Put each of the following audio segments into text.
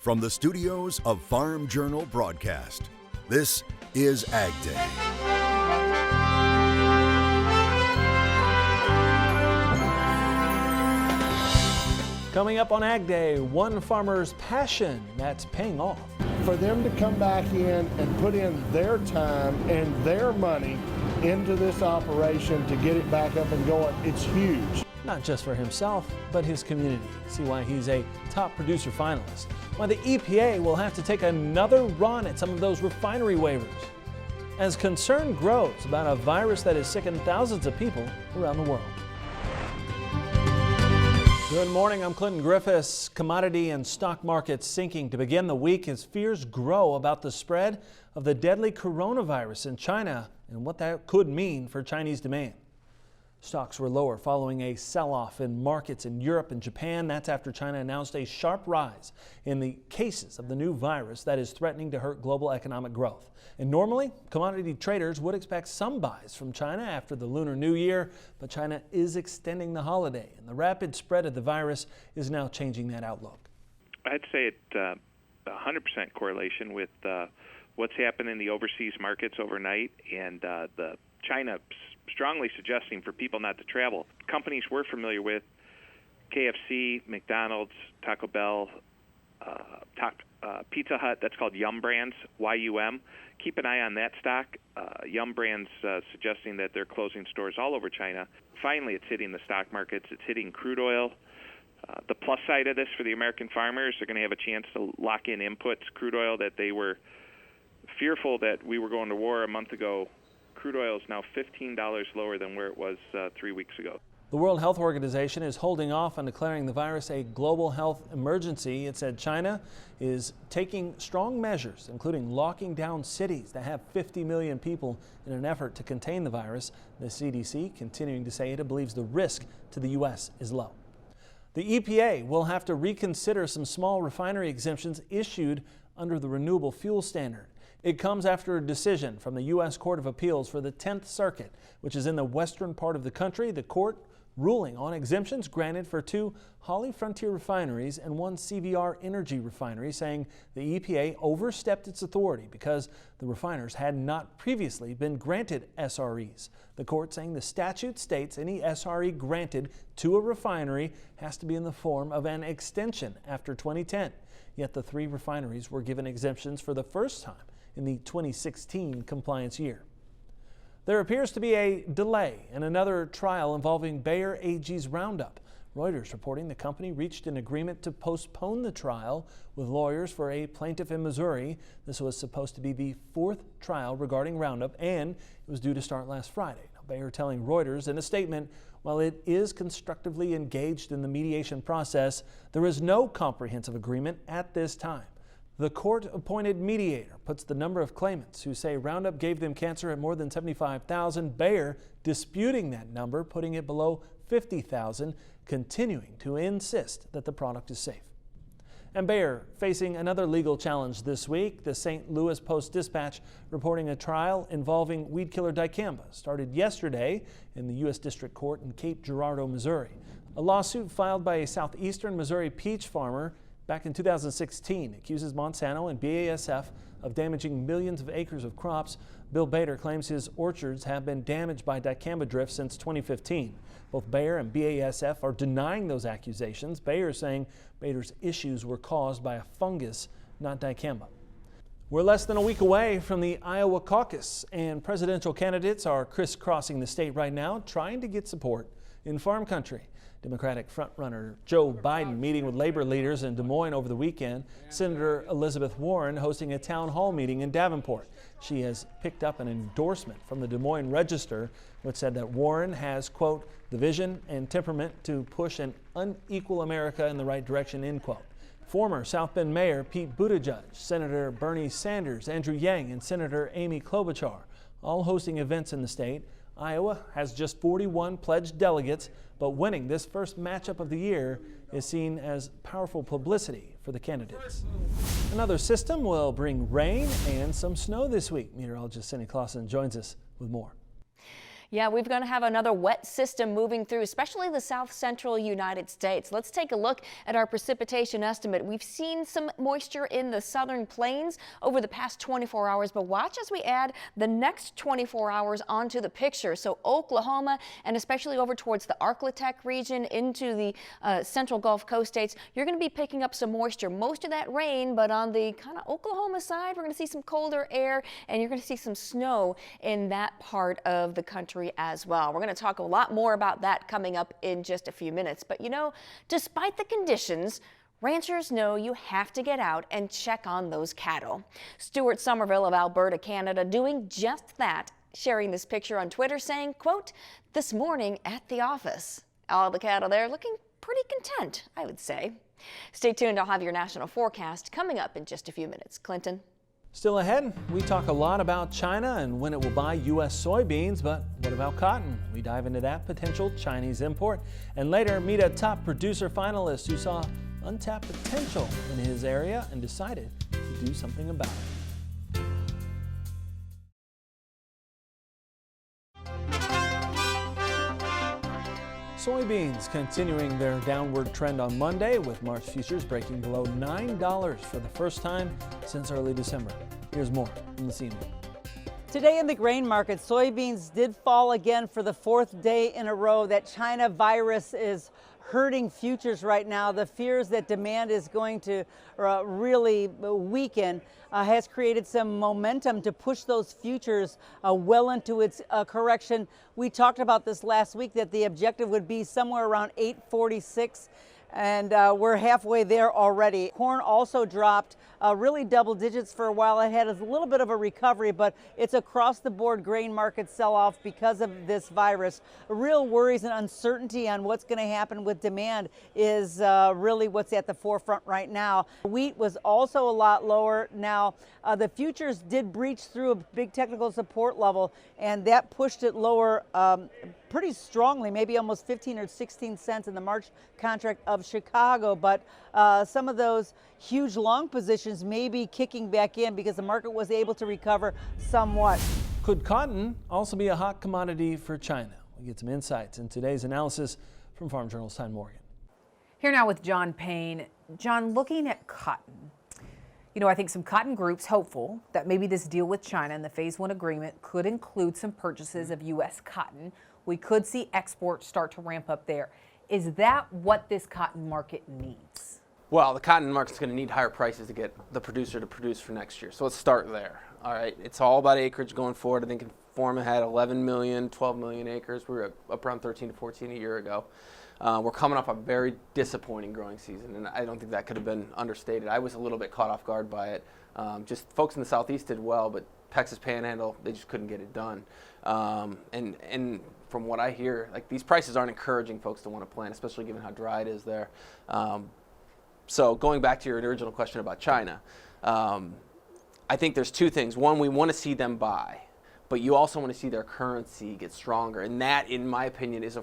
From the studios of Farm Journal Broadcast, this is AgDay. Coming up on AgDay, one farmer's passion that's paying off. For them to come back in and put in their time and their money into this operation to get it back up and going, it's huge. Not just for himself, but his community. See why he's a top producer finalist. Why the EPA will have to take another run at some of those refinery waivers. As concern grows about a virus that is sickened thousands of people around the world. Good morning, I'm Clinton Griffiths. Commodity and stock markets sinking to begin the week as fears grow about the spread of the deadly coronavirus in China and what that could mean for Chinese demand. Stocks were lower following a sell-off in markets in Europe and Japan. That's after China announced a sharp rise in the cases of the new virus that is threatening to hurt global economic growth. And normally, commodity traders would expect some buys from China after the Lunar New Year, but China is extending the holiday, and the rapid spread of the virus is now changing that outlook. I'd say it's 100% correlation with what's happened in the overseas markets overnight, and the China strongly suggesting for people not to travel. Companies we're familiar with, KFC, McDonald's, Taco Bell, Pizza Hut, that's called Yum Brands, Y-U-M. Keep an eye on that stock. Yum Brands suggesting that they're closing stores all over China. Finally, it's hitting the stock markets. It's hitting crude oil. The plus side of this for the American farmers, they're going to have a chance to lock in inputs, crude oil that they were fearful that we were going to war a month ago. Crude oil is now $15 lower than where it was 3 weeks ago. The World Health Organization is holding off on declaring the virus a global health emergency. It said China is taking strong measures, including locking down cities that have 50 million people in an effort to contain the virus. The CDC continuing to say it believes the risk to the U.S. is low. The EPA will have to reconsider some small refinery exemptions issued under the renewable fuel standard. It comes after a decision from the U.S. Court of Appeals for the 10th Circuit, which is in the western part of the country. The court ruling on exemptions granted for 2 Holly Frontier refineries and 1 CVR Energy refinery, saying the EPA overstepped its authority because the refiners had not previously been granted SREs. The court saying the statute states any SRE granted to a refinery has to be in the form of an extension after 2010. Yet the 3 refineries were given exemptions for the first time in the 2016 compliance year. There appears to be a delay in another trial involving Bayer AG's Roundup. Reuters reporting the company reached an agreement to postpone the trial with lawyers for a plaintiff in Missouri. This was supposed to be the 4th trial regarding Roundup, and it was due to start last Friday. Now, Bayer telling Reuters in a statement, while it is constructively engaged in the mediation process, there is no comprehensive agreement at this time. The court-appointed mediator puts the number of claimants who say Roundup gave them cancer at more than 75,000. Bayer disputing that number, putting it below 50,000, continuing to insist that the product is safe. And Bayer facing another legal challenge this week. The St. Louis Post-Dispatch reporting a trial involving weed killer dicamba started yesterday in the U.S. District Court in Cape Girardeau, Missouri. A lawsuit filed by a southeastern Missouri peach farmer back in 2016 accuses Monsanto and BASF of damaging millions of acres of crops. Bill Bader claims his orchards have been damaged by dicamba drift since 2015. Both Bayer and BASF are denying those accusations. Bayer saying Bader's issues were caused by a fungus, not dicamba. We're less than a week away from the Iowa caucus, and presidential candidates are crisscrossing the state right now, trying to get support in farm country. Democratic frontrunner Joe Biden meeting with labor leaders in Des Moines over the weekend. Senator Elizabeth Warren hosting a town hall meeting in Davenport. She has picked up an endorsement from the Des Moines Register, which said that Warren has, quote, the vision and temperament to push an unequal America in the right direction, end quote. Former South Bend Mayor Pete Buttigieg, Senator Bernie Sanders, Andrew Yang, and Senator Amy Klobuchar all hosting events in the state. Iowa has just 41 pledged delegates, but winning this first matchup of the year is seen as powerful publicity for the candidates. Another system will bring rain and some snow this week. Meteorologist Cindy Clausen joins us with more. Yeah, we're going to have another wet system moving through, especially the south central United States. Let's take a look at our precipitation estimate. We've seen some moisture in the southern plains over the past 24 hours, but watch as we add the next 24 hours onto the picture. So Oklahoma and especially over towards the Arklatex region into the central Gulf Coast states, you're going to be picking up some moisture. Most of that rain, but on the kind of Oklahoma side, we're going to see some colder air and you're going to see some snow in that part of the country as well. We're going to talk a lot more about that coming up in just a few minutes. But you know, despite the conditions, ranchers know you have to get out and check on those cattle. Stuart Somerville of Alberta, Canada, doing just that, sharing this picture on Twitter saying, quote, "This morning at the office." All the cattle there looking pretty content, I would say. Stay tuned. I'll have your national forecast coming up in just a few minutes. Clinton. Still ahead, we talk a lot about China and when it will buy U.S. soybeans, but what about cotton? We dive into that potential Chinese import. And later, meet a top producer finalist who saw untapped potential in his area and decided to do something about it. Soybeans continuing their downward trend on Monday, with March futures breaking below $9 for the first time since early December. Here's more from the scene. Today in the grain market, soybeans did fall again for the fourth day in a row. That China virus is hurting futures right now. The fears that demand is going to really weaken has created some momentum to push those futures well into its correction. We talked about this last week, that the objective would be somewhere around 846. And we're halfway there already. Corn also dropped really double digits for a while. It had a little bit of a recovery, but it's across the board grain market sell-off because of this virus. Real worries and uncertainty on what's going to happen with demand is really what's at the forefront right now. Wheat was also a lot lower. Now, the futures did breach through a big technical support level, and that pushed it lower pretty strongly, maybe almost 15 or 16 cents in the March contract of Chicago. But some of those huge long positions may be kicking back in because the market was able to recover somewhat. Could cotton also be a hot commodity for China? We get some insights in today's analysis from Farm Journal's Tyne Morgan. Here now with John Payne. John, looking at cotton, you know, I think some cotton groups hopeful that maybe this deal with China and the Phase 1 agreement could include some purchases of U.S. cotton. We could see exports start to ramp up there. Is that what this cotton market needs? Well, the cotton market's going to need higher prices to get the producer to produce for next year. So let's start there. All right, it's all about acreage going forward. I think Informa had 11 million, 12 million acres. We were up around 13 to 14 a year ago. We're coming off a very disappointing growing season, and I don't think that could have been understated. I was a little bit caught off guard by it. Just folks in the Southeast did well, but Texas Panhandle, they just couldn't get it done. And from what I hear, like, these prices aren't encouraging folks to want to plant, especially given how dry it is there. So going back to your original question about China, I think there's two things. One, we want to see them buy, but you also want to see their currency get stronger, and that, in my opinion, is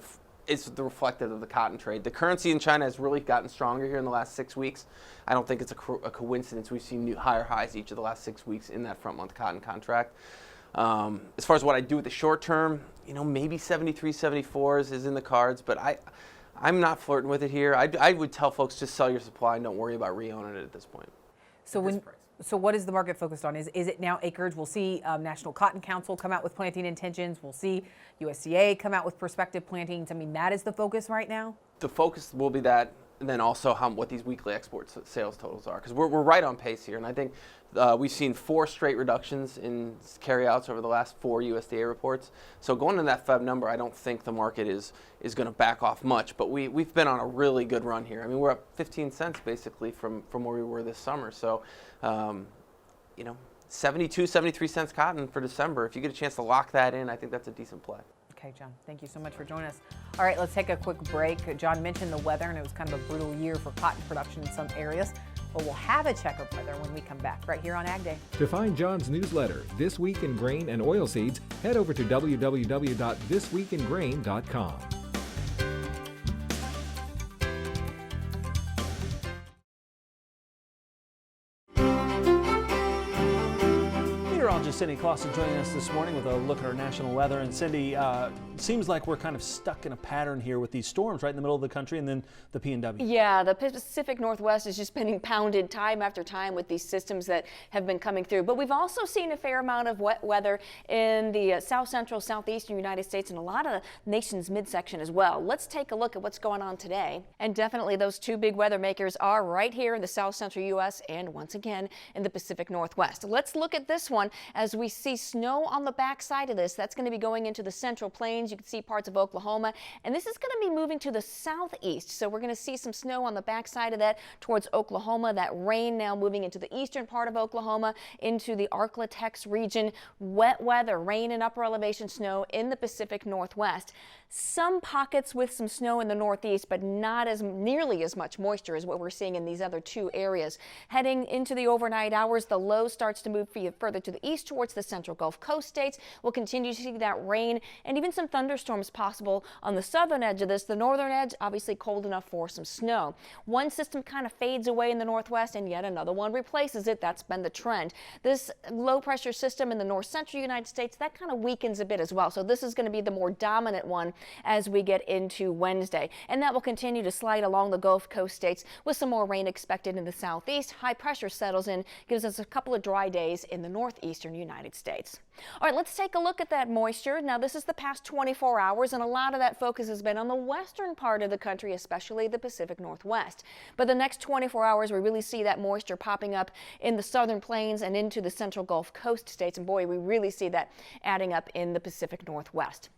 the reflective of the cotton trade. The currency in China has really gotten stronger here in the last 6 weeks. I don't think it's a coincidence. We've seen new higher highs each of the last 6 weeks in that front month cotton contract. As far as what I do with the short term, you know, maybe 73, 74s is in the cards, but I'm not flirting with it here. I would tell folks, just sell your supply and don't worry about re-owning it at this point. So what is the market focused on? Is it now acreage? We'll see National Cotton Council come out with planting intentions. We'll see USDA come out with prospective plantings. I mean, that is the focus right now? The focus will be that, and then also what these weekly export sales totals are, because we're right on pace here. And I think we've seen 4 straight reductions in carryouts over the last 4 USDA reports. So going to that Feb number, I don't think the market is going to back off much. But we've been on a really good run here. I mean, we're up 15 cents basically from where we were this summer. So, you know, 72, 73 cents cotton for December. If you get a chance to lock that in, I think that's a decent play. Okay, John, thank you so much for joining us. All right, let's take a quick break. John mentioned the weather, and it was kind of a brutal year for cotton production in some areas. But we'll have a check of weather when we come back, right here on AgDay. To find John's newsletter, This Week in Grain and Oilseeds, head over to www.thisweekingrain.com. Meteorologist Cindy Clausen joining us this morning with a look at our national weather. And Cindy, seems like we're kind of stuck in a pattern here with these storms right in the middle of the country and then the PNW. Yeah, the Pacific Northwest is just been pounded time after time with these systems that have been coming through. But we've also seen a fair amount of wet weather in the south central, southeastern United States and a lot of the nation's midsection as well. Let's take a look at what's going on today. And definitely those two big weather makers are right here in the south central U.S. and once again in the Pacific Northwest. Let's look at this one as we see snow on the backside of this. That's going to be going into the central plains. You can see parts of Oklahoma, and this is going to be moving to the southeast. So we're going to see some snow on the backside of that towards Oklahoma. That rain now moving into the eastern part of Oklahoma, into the Arklatex region. Wet weather, rain and upper elevation snow in the Pacific Northwest. Some pockets with some snow in the northeast, but not as nearly as much moisture as what we're seeing in these other two areas. Heading into the overnight hours, the low starts to move further to the east towards the central Gulf Coast states. We'll continue to see that rain and even some thunderstorms possible on the southern edge of this. The northern edge, obviously cold enough for some snow. One system kind of fades away in the northwest and yet another one replaces it. That's been the trend. This low pressure system in the north central United States, that kind of weakens a bit as well. So this is going to be the more dominant one as we get into Wednesday. And that will continue to slide along the Gulf Coast states with some more rain expected in the southeast. High pressure settles in, gives us a couple of dry days in the northeastern United States. All right, let's take a look at that moisture. Now, this is the past 24 hours, and a lot of that focus has been on the western part of the country, especially the Pacific Northwest. But the next 24 hours, we really see that moisture popping up in the southern plains and into the central Gulf Coast states. And boy, we really see that adding up in the Pacific Northwest.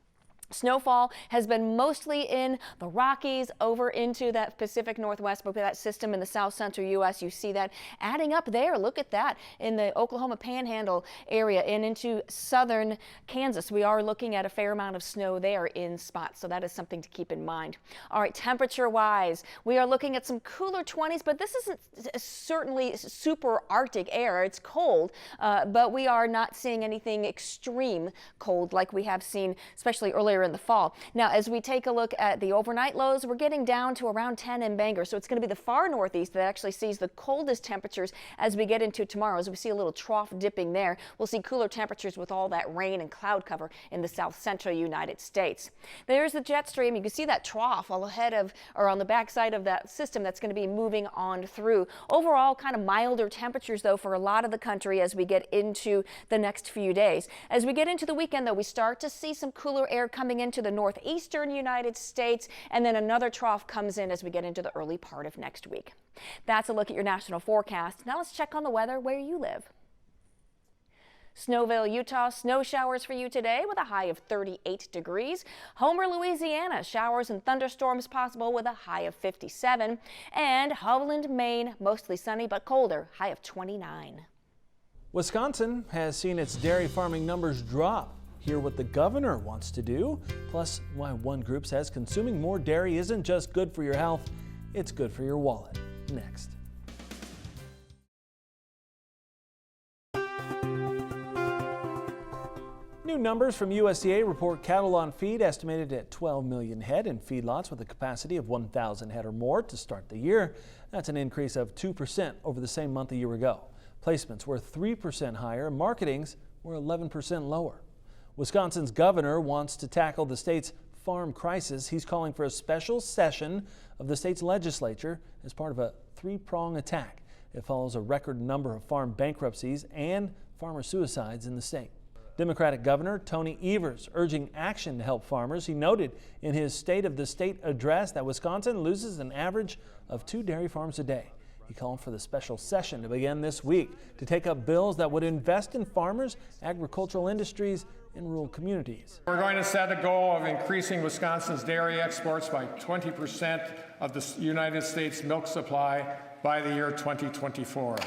Snowfall has been mostly in the Rockies over into that Pacific Northwest, but with that system in the south central U.S., you see that adding up there. Look at that in the Oklahoma Panhandle area and into southern Kansas. We are looking at a fair amount of snow there in spots, so that is something to keep in mind. All right, temperature-wise, we are looking at some cooler 20s, but this isn't certainly super Arctic air. It's cold, but we are not seeing anything extreme cold like we have seen, especially earlier in the fall. Now, as we take a look at the overnight lows, we're getting down to around 10 in Bangor. So it's going to be the far northeast that actually sees the coldest temperatures as we get into tomorrow. As we see a little trough dipping there, we'll see cooler temperatures with all that rain and cloud cover in the south central United States. There's the jet stream. You can see that trough all ahead of or on the backside of that system that's going to be moving on through. Overall, kind of milder temperatures, though, for a lot of the country as we get into the next few days. As we get into the weekend, though, we start to see some cooler air coming into the northeastern United States, and then another trough comes in as we get into the early part of next week. That's a look at your national forecast. Now let's check on the weather where you live. Snowville, Utah, snow showers for you today with a high of 38 degrees. Homer, Louisiana, showers and thunderstorms possible with a high of 57. And Hovland, Maine, mostly sunny but colder, high of 29. Wisconsin has seen its dairy farming numbers drop. Hear what the governor wants to do, plus why one group says consuming more dairy isn't just good for your health, it's good for your wallet. Next. New numbers from USDA report cattle on feed estimated at 12 million head in feedlots with a capacity of 1,000 head or more to start the year. That's an increase of 2% over the same month a year ago. Placements were 3% higher, marketings were 11% lower. Wisconsin's governor wants to tackle the state's farm crisis. He's calling for a special session of the state's legislature as part of a three-prong attack. It follows a record number of farm bankruptcies and farmer suicides in the state. Democratic Governor Tony Evers urging action to help farmers. He noted in his State of the State address that Wisconsin loses an average of 2 dairy farms a day. He called for the special session to begin this week to take up bills that would invest in farmers, agricultural industries, and rural communities. We're going to set a goal of increasing Wisconsin's dairy exports by 20% of the United States milk supply by the year 2024.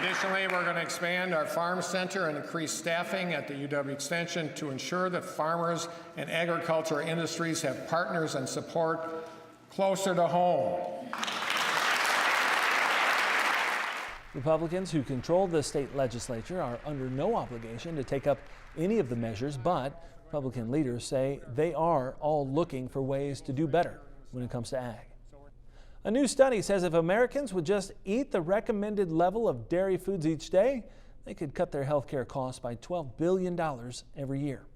Additionally, we're going to expand our farm center and increase staffing at the UW Extension to ensure that farmers and agriculture industries have partners and support closer to home. Republicans who control the state legislature are under no obligation to take up any of the measures, but Republican leaders say they are all looking for ways to do better when it comes to ag. A new study says if Americans would just eat the recommended level of dairy foods each day, they could cut their health care costs by $12 billion every year.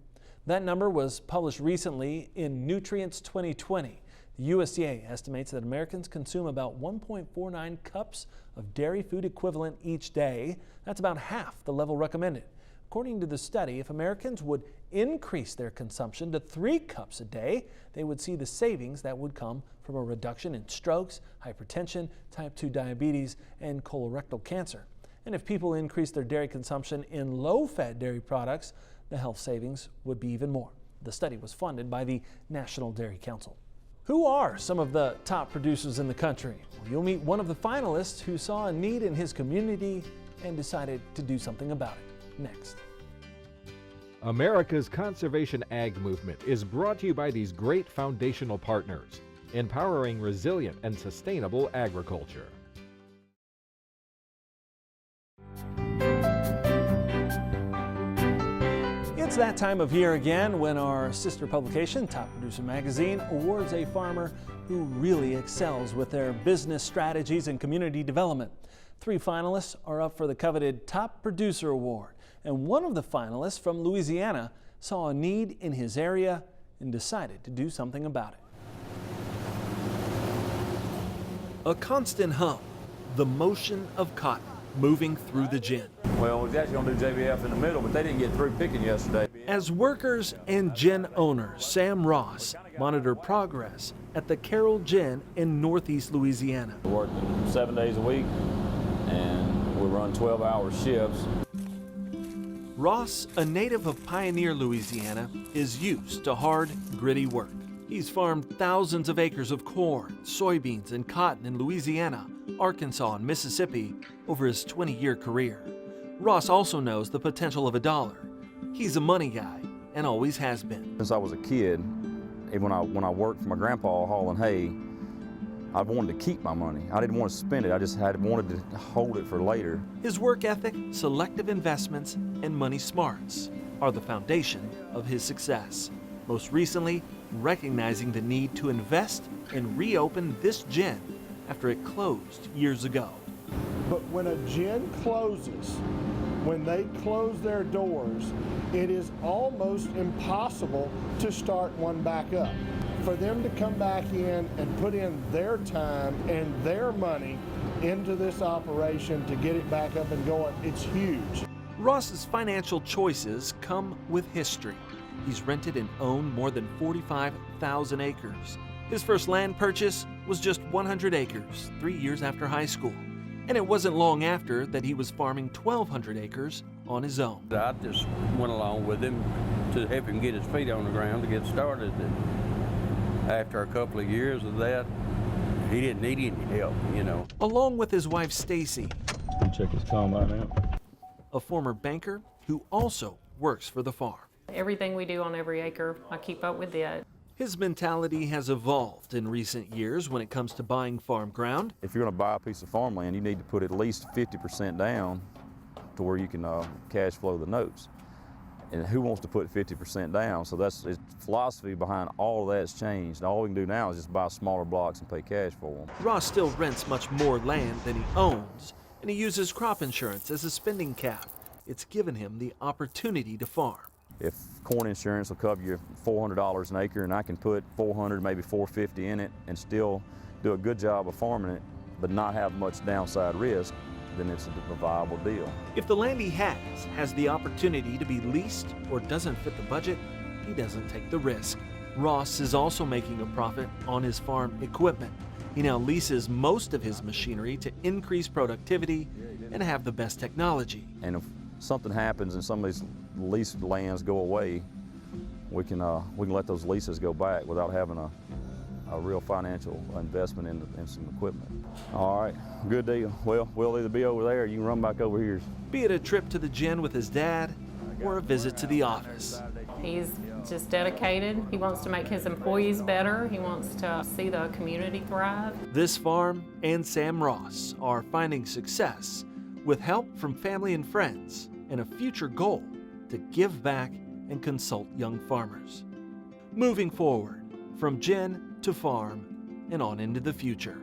That number was published recently in Nutrients 2020. The USDA estimates that Americans consume about 1.49 cups of dairy food equivalent each day. That's about half the level recommended. According to the study, if Americans would increase their consumption to 3 cups a day, they would see the savings that would come from a reduction in strokes, hypertension, type 2 diabetes, and colorectal cancer. And if people increase their dairy consumption in low-fat dairy products, the health savings would be even more. The study was funded by the National Dairy Council. Who are some of the top producers in the country? Well, you'll meet one of the finalists who saw a need in his community and decided to do something about it. Next. America's conservation ag movement is brought to you by these great foundational partners, empowering resilient and sustainable agriculture. It's that time of year again when our sister publication, Top Producer Magazine, awards a farmer who really excels with their business strategies and community development. 3 finalists are up for the coveted Top Producer Award, and one of the finalists from Louisiana saw a need in his area and decided to do something about it. A constant hum, the motion of cotton moving through the gin. Well, we was actually going to do JBF in the middle, but they didn't get through picking yesterday. As workers and gin owner Sam Ross monitor progress at the Carroll Gin in Northeast Louisiana. We're working 7 days a week, and we run 12-hour shifts. Ross, a native of Pioneer, Louisiana, is used to hard, gritty work. He's farmed thousands of acres of corn, soybeans, and cotton in Louisiana, Arkansas, and Mississippi over his 20-year career. Ross also knows the potential of a dollar. He's a money guy and always has been. Since I was a kid, even when I worked for my grandpa hauling hay, I wanted to keep my money. I didn't want to spend it. I just wanted to hold it for later. His work ethic, selective investments, and money smarts are the foundation of his success. Most recently, recognizing the need to invest and reopen this gin after it closed years ago. But when a gin closes, when they close their doors, it is almost impossible to start one back up. For them to come back in and put in their time and their money into this operation to get it back up and going, it's huge. Ross's financial choices come with history. He's rented and owned more than 45,000 acres. His first land purchase was just 100 acres 3 years after high school. And it wasn't long after that he was farming 1,200 acres on his own. I just went along with him to help him get his feet on the ground to get started. And after a couple of years of that, he didn't need any help, you know. Along with his wife, Stacy, Check his combine out. a former banker who also works for the farm. Everything we do on every acre, I keep up with that. His mentality has evolved in recent years when it comes to buying farm ground. If you're going to buy a piece of farmland, you need to put at least 50% down to where you can cash flow the notes. And who wants to put 50% down? So that's his philosophy behind all of that's changed. All we can do now is just buy smaller blocks and pay cash for them. Ross still rents much more land than he owns, and he uses crop insurance as a spending cap. It's given him the opportunity to farm. If corn insurance will cover you $400 an acre and I can put $400, maybe $450 in it and still do a good job of farming it, but not have much downside risk, then it's a viable deal. If the land he has the opportunity to be leased or doesn't fit the budget, he doesn't take the risk. Ross is also making a profit on his farm equipment. He now leases most of his machinery to increase productivity and have the best technology. And if something happens and some of these leased lands go away, we can let those leases go back without having a real financial investment in some equipment. All right, good deal. Well, we'll either be over there or you can run back over here. Be it a trip to the gin with his dad or a visit to the office. He's just dedicated. He wants to make his employees better. He wants to see the community thrive. This farm and Sam Ross are finding success with help from family and friends, and a future goal to give back and consult young farmers. Moving forward, from gin to farm and on into the future.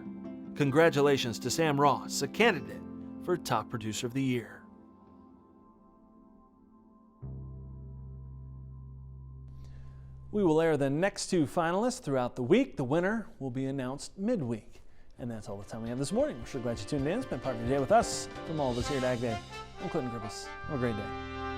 Congratulations to Sam Ross, a candidate for Top Producer of the Year. We will air the next two finalists throughout the week. The winner will be announced midweek. And that's all the time we have this morning. We're sure glad you tuned in. Spent part of your day with us. From all of us here at AgDay, I'm Clinton Griffiths. Have a great day.